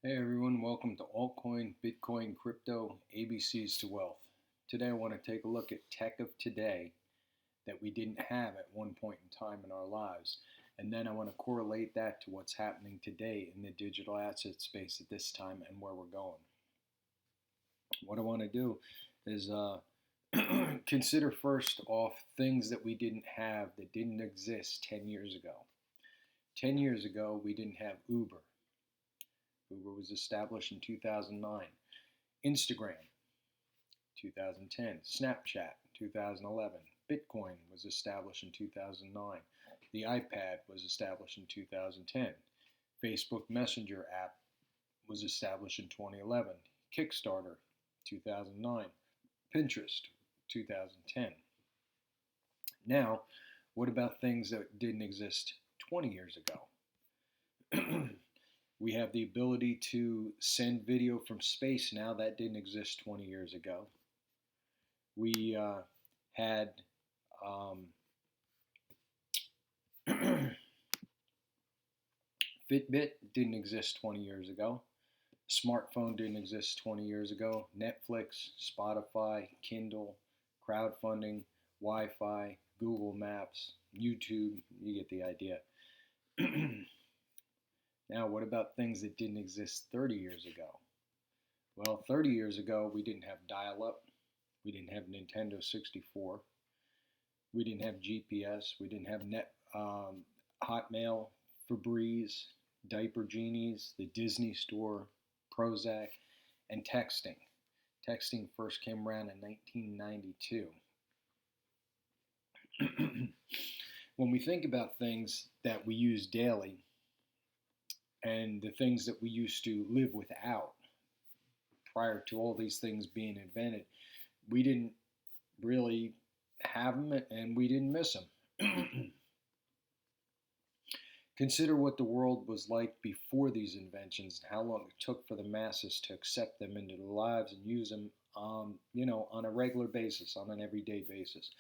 Hey everyone, welcome to Altcoin, Bitcoin, Crypto, ABCs to Wealth. Today I want to take a look at tech of today that we didn't have at one point in time in our lives. And then I want to correlate that to what's happening today in the digital asset space at this time and where we're going. What I want to do is consider first off things that we didn't have that didn't exist 10 years ago. 10 years ago, we didn't have Uber. Uber was established in 2009. Instagram, 2010. Snapchat, 2011. Bitcoin was established in 2009. The iPad was established in 2010. Facebook Messenger app was established in 2011. Kickstarter, 2009. Pinterest, 2010. Now, what about things that didn't exist 20 years ago? We have the ability to send video from space now. That didn't exist 20 years ago. We had Fitbit didn't exist 20 years ago. Smartphone didn't exist 20 years ago. Netflix, Spotify, Kindle, crowdfunding, Wi-Fi, Google Maps, YouTube, you get the idea. Now, what about things that didn't exist 30 years ago? Well, 30 years ago, we didn't have dial-up. We didn't have Nintendo 64. We didn't have GPS. We didn't have Hotmail, Febreze, Diaper Genies, the Disney Store, Prozac, and texting. Texting first came around in 1992. When we think about things that we use daily and the things that we used to live without prior to all these things being invented, we didn't really have them and we didn't miss them. Consider what the world was like before these inventions and how long it took for the masses to accept them into their lives and use them, on a regular basis, on an everyday basis.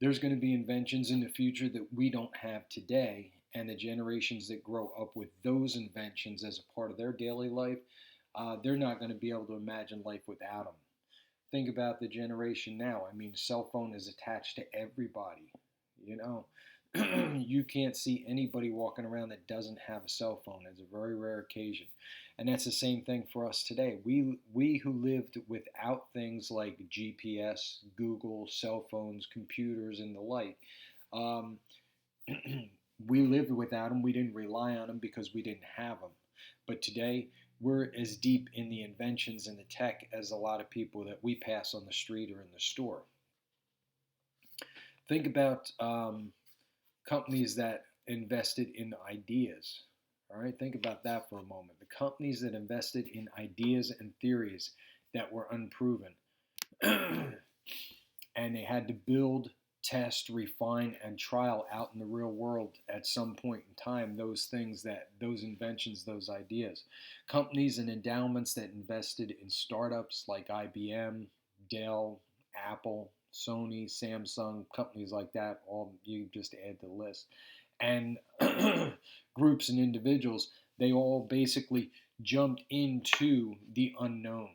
There's going to be inventions in the future that we don't have today, and the generations that grow up with those inventions as a part of their daily life, they're not going to be able to imagine life without them. Think about the generation now. I mean, cell phone is attached to everybody. You know, you can't see anybody walking around that doesn't have a cell phone. It's a very rare occasion. And that's the same thing for us today. We who lived without things like GPS, Google, cell phones, computers, and the like, um, we lived without them. We didn't rely on them because we didn't have them. But today, we're as deep in the inventions and the tech as a lot of people that we pass on the street or in the store. Think about companies that invested in ideas. All right, think about that for a moment. The companies that invested in ideas and theories that were unproven, and they had to build, test, refine, and trial out in the real world at some point in time those inventions, those ideas. Companies and endowments that invested in startups like IBM, Dell, Apple, Sony, Samsung, companies like that, all you just add to the list. And groups and individuals, they all basically jumped into the unknown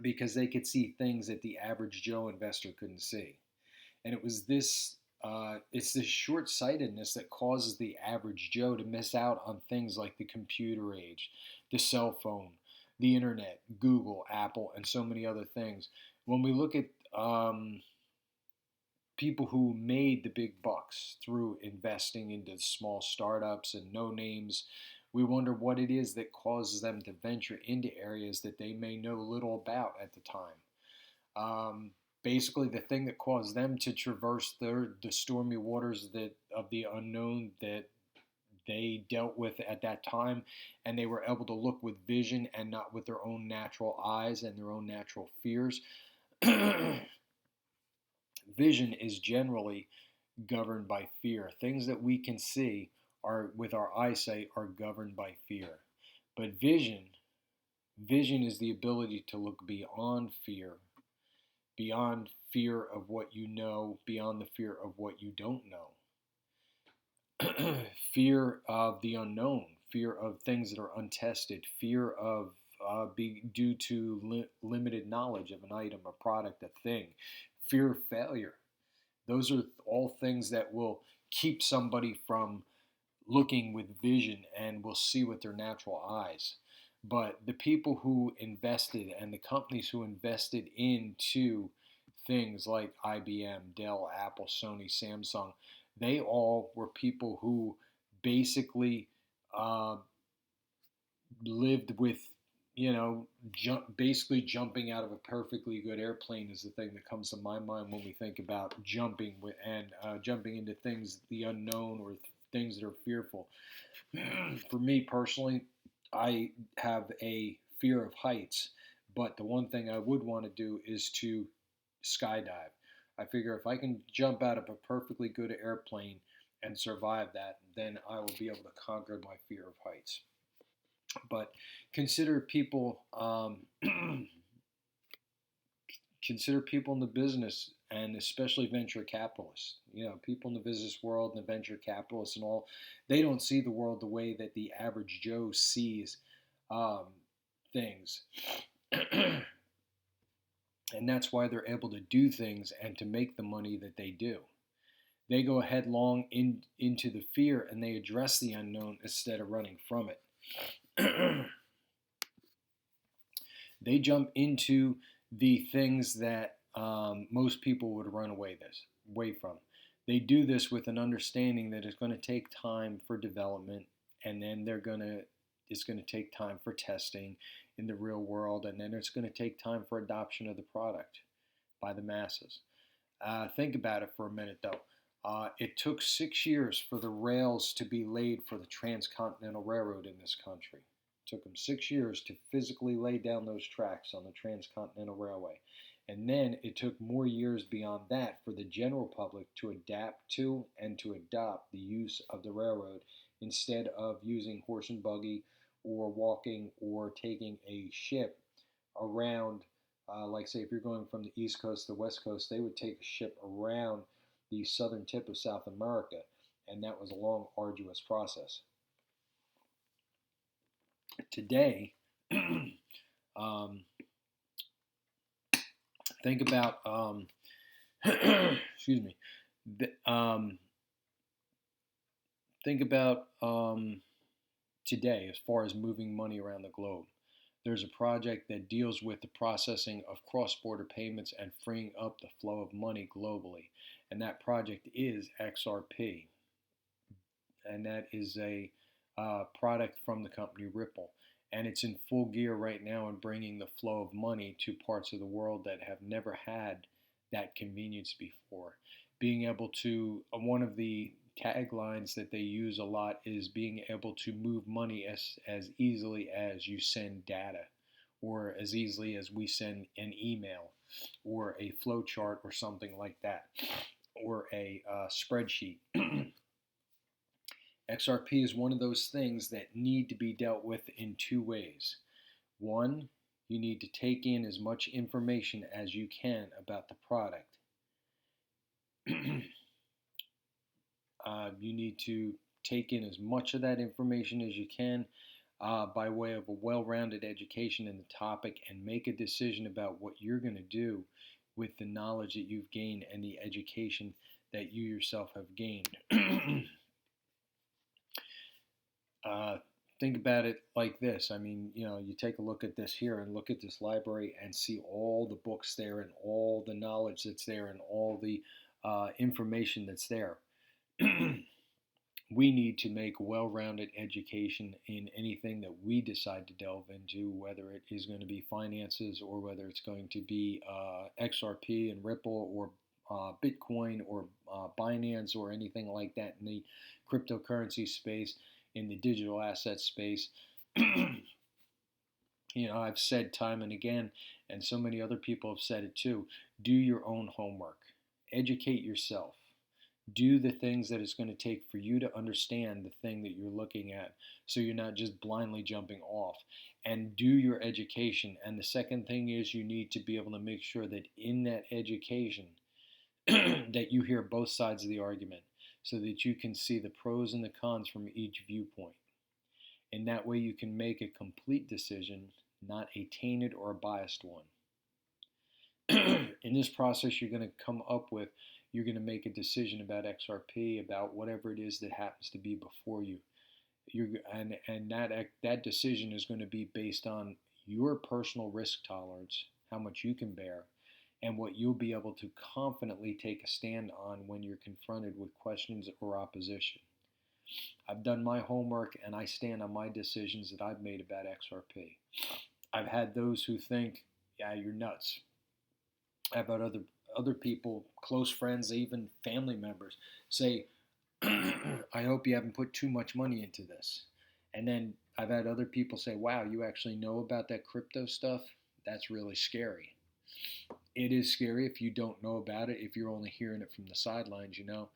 because they could see things that the average Joe investor couldn't see. And it's this short-sightedness that causes the average Joe to miss out on things like the computer age, the cell phone, the internet, Google, Apple, and so many other things. When we look at people who made the big bucks through investing into small startups and no names, we wonder what it is that causes them to venture into areas that they may know little about at the time. Basically, the thing that caused them to traverse the stormy waters of the unknown that they dealt with at that time, and they were able to look with vision and not with their own natural eyes and their own natural fears. Vision is generally governed by fear. Things that we can see are with our eyesight are governed by fear. But vision is the ability to look beyond fear of what you know, beyond the fear of what you don't know. Fear of the unknown, fear of things that are untested, fear of due to limited knowledge of an item, a product, a thing, fear of failure. Those are all things that will keep somebody from looking with vision and will see with their natural eyes. But the people who invested and the companies who invested into things like IBM, Dell, Apple, Sony, Samsung, they all were people who basically uh, lived with, basically jumping out of a perfectly good airplane is the thing that comes to my mind when we think about jumping and jumping into things, the unknown, or things that are fearful. For me personally, I have a fear of heights, but the one thing I would want to do is to skydive. I figure if I can jump out of a perfectly good airplane and survive that, then I will be able to conquer my fear of heights. But consider people consider people in the business, and especially venture capitalists. People in the business world and the venture capitalists and all, they don't see the world the way that the average Joe sees um, things. And that's why they're able to do things and to make the money that they do. They go headlong into the fear and they address the unknown instead of running from it. They jump into the things that most people would run away from. They do this with an understanding that it's going to take time for development, and then it's going to take time for testing in the real world, and then it's going to take time for adoption of the product by the masses. Think about it for a minute, though. It took 6 years for the rails to be laid for the Transcontinental Railroad in this country. It took them 6 years to physically lay down those tracks on the Transcontinental Railway. And then it took more years beyond that for the general public to adapt to and to adopt the use of the railroad instead of using horse and buggy or walking or taking a ship around. Like, say, if you're going from the East Coast to the West Coast, they would take a ship around the southern tip of South America, and that was a long, arduous process. Today, think about, excuse me, think about today as far as moving money around the globe. There's a project that deals with the processing of cross-border payments and freeing up the flow of money globally, and that project is XRP, and that is a product from the company Ripple. And it's in full gear right now in bringing the flow of money to parts of the world that have never had that convenience before. Being able to, one of the taglines that they use a lot is being able to move money as easily as you send data, or as easily as we send an email, or a flow chart, or something like that, or a spreadsheet. XRP is one of those things that need to be dealt with in two ways. One, you need to take in as much information as you can about the product. You need to take in as much of that information as you can by way of a well-rounded education in the topic, and make a decision about what you're going to do with the knowledge that you've gained and the education that you yourself have gained. Think about it like this. I mean, you take a look at this here and look at this library and see all the books there and all the knowledge that's there and all the information that's there. We need to make a well-rounded education in anything that we decide to delve into, whether it is going to be finances or whether it's going to be XRP and Ripple or Bitcoin or Binance or anything like that in the cryptocurrency space, in the digital asset space. I've said time and again, and so many other people have said it too, do your own homework. Educate yourself. Do the things that it's going to take for you to understand the thing that you're looking at, so you're not just blindly jumping off. And do your education. And the second thing is, you need to be able to make sure that in that education that you hear both sides of the argument, so that you can see the pros and the cons from each viewpoint. And that way you can make a complete decision, not a tainted or a biased one. In this process, you're going to make a decision about XRP, about whatever it is that happens to be before you. That decision is going to be based on your personal risk tolerance, how much you can bear, and what you'll be able to confidently take a stand on when you're confronted with questions or opposition. I've done my homework and I stand on my decisions that I've made about XRP. I've had those who think, yeah, you're nuts. I've had other people, close friends, even family members, say, I hope you haven't put too much money into this. And then I've had other people say, wow, you actually know about that crypto stuff? That's really scary. It is scary if you don't know about it, if you're only hearing it from the sidelines, you know.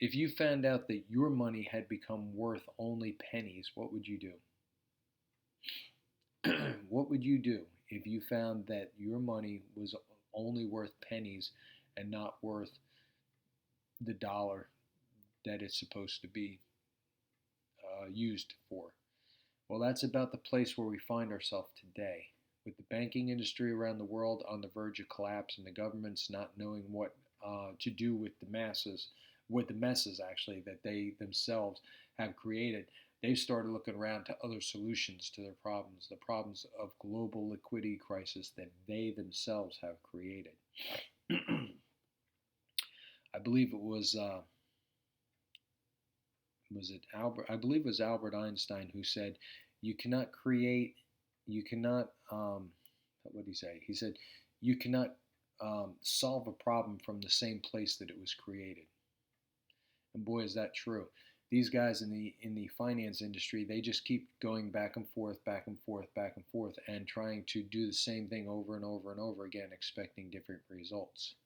If you found out that your money had become worth only pennies, what would you do? What would you do if you found that your money was only worth pennies and not worth the dollar that it's supposed to be used for? Well, that's about the place where we find ourselves today, with the banking industry around the world on the verge of collapse and the governments not knowing what to do with the messes actually that they themselves have created. They've started looking around to other solutions to their problems, the problems of global liquidity crisis that they themselves have created. I believe it was it Albert? I believe it was Albert Einstein who said, "You cannot create, you cannot." What did he say? He said, "You cannot solve a problem from the same place that it was created." And boy, is that true. These guys in the finance industry, they just keep going back and forth, back and forth, back and forth, and trying to do the same thing over and over and over again, expecting different results.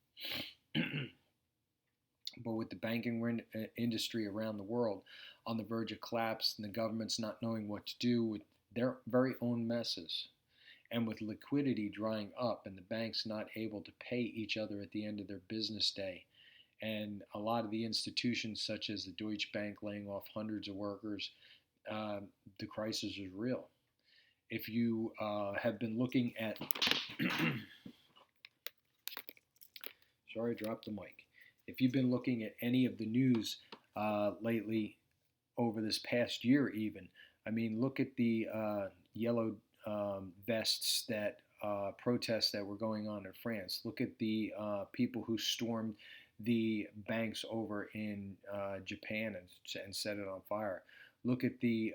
But with the banking industry around the world on the verge of collapse, and the governments not knowing what to do with their very own messes, and with liquidity drying up and the banks not able to pay each other at the end of their business day, and a lot of the institutions such as the Deutsche Bank laying off hundreds of workers, the crisis is real. If you have been looking at sorry, I dropped the mic. If you've been looking at any of the news lately, over this past year even, I mean, look at the yellow vests that protests that were going on in France. Look at the people who stormed the banks over in Japan and set it on fire. Look at the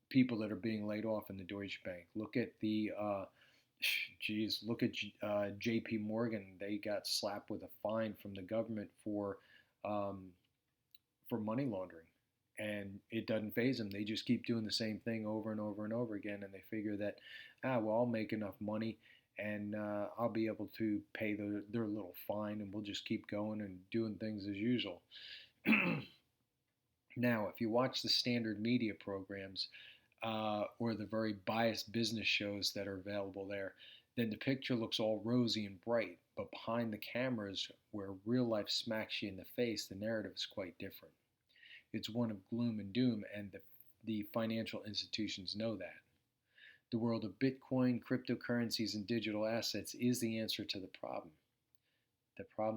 people that are being laid off in the Deutsche Bank. Look at the look at J.P. Morgan. They got slapped with a fine from the government for money laundering, and it doesn't faze them. They just keep doing the same thing over and over and over again, and they figure that, well, I'll make enough money, and I'll be able to pay their little fine, and we'll just keep going and doing things as usual. Now, if you watch the standard media programs, or the very biased business shows that are available there, then the picture looks all rosy and bright. But behind the cameras, where real life smacks you in the face, the narrative is quite different. It's one of gloom and doom, and the financial institutions know that. The world of Bitcoin, cryptocurrencies, and digital assets is the answer to the problem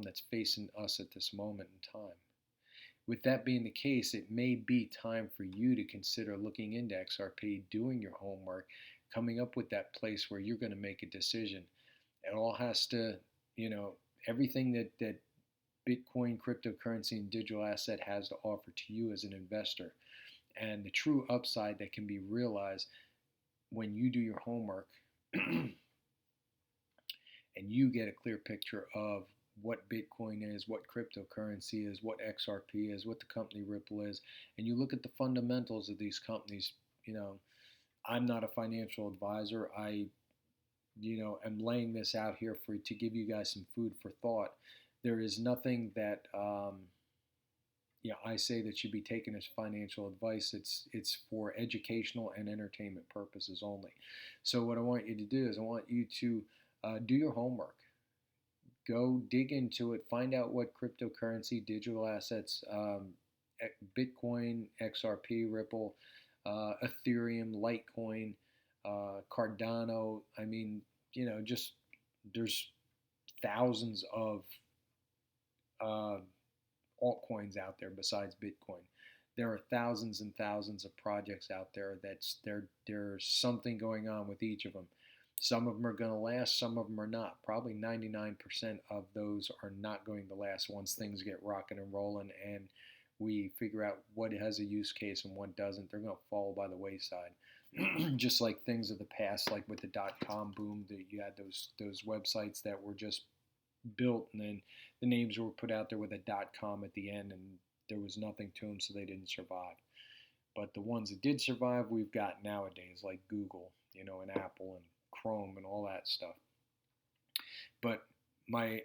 that's facing us at this moment in time. With that being the case, it may be time for you to consider looking into XRP, doing your homework, coming up with that place where you're going to make a decision. It all has to, everything that Bitcoin, cryptocurrency, and digital asset has to offer to you as an investor, and the true upside that can be realized when you do your homework and you get a clear picture of what Bitcoin is, what cryptocurrency is, what XRP is, what the company Ripple is, and you look at the fundamentals of these companies. I'm not a financial advisor. I am laying this out here to give you guys some food for thought. There is nothing that I say that should be taken as financial advice. It's for educational and entertainment purposes only. So what I want you to do is I want you to do your homework. Go dig into it. Find out what cryptocurrency, digital assets Bitcoin, XRP, Ripple, Ethereum, Litecoin, Cardano. I mean, just there's thousands of uh, altcoins out there besides Bitcoin. There are thousands and thousands of projects out there there's something going on with each of them. Some of them are going to last, some of them are not. Probably 99% of those are not going to last once things get rocking and rolling and we figure out what has a use case and what doesn't. They're going to fall by the wayside. Just like things of the past, like with the .com boom, that you had those websites that were just built and then the names were put out there with a .com at the end and there was nothing to them, so they didn't survive. But the ones that did survive, we've got nowadays, like Google, and Apple and Chrome and all that stuff. But my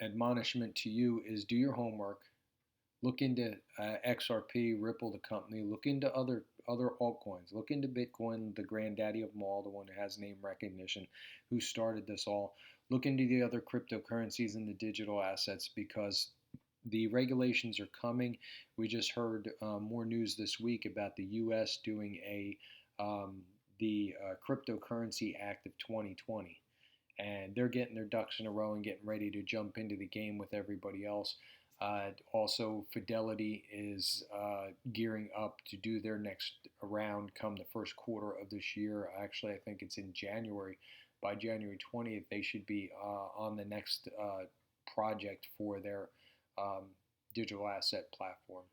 admonishment to you is do your homework. Look into XRP, Ripple, the company. Look into other altcoins. Look into Bitcoin, the granddaddy of them all, the one who has name recognition, who started this all. Look into the other cryptocurrencies and the digital assets because the regulations are coming. We just heard more news this week about the U.S. doing the Cryptocurrency Act of 2020, and they're getting their ducks in a row and getting ready to jump into the game with everybody else. Also, Fidelity is gearing up to do their next round come the first quarter of this year. Actually, I think it's in January. By January 20th, they should be on the next project for their digital asset platform.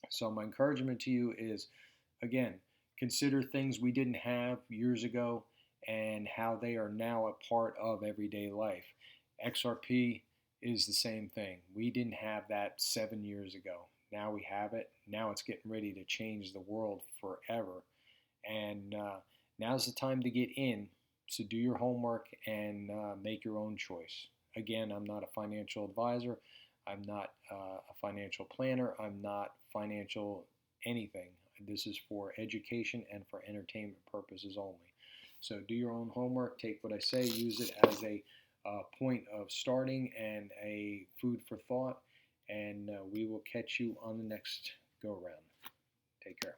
So my encouragement to you is, again, consider things we didn't have years ago and how they are now a part of everyday life. XRP is the same thing. We didn't have that 7 years ago. Now we have it. Now it's getting ready to change the world forever. And now's the time to get in. So do your homework and make your own choice. Again, I'm not a financial advisor. I'm not a financial planner. I'm not financial anything. This is for education and for entertainment purposes only. So do your own homework. Take what I say. Use it as a point of starting and a food for thought. And we will catch you on the next go-round. Take care.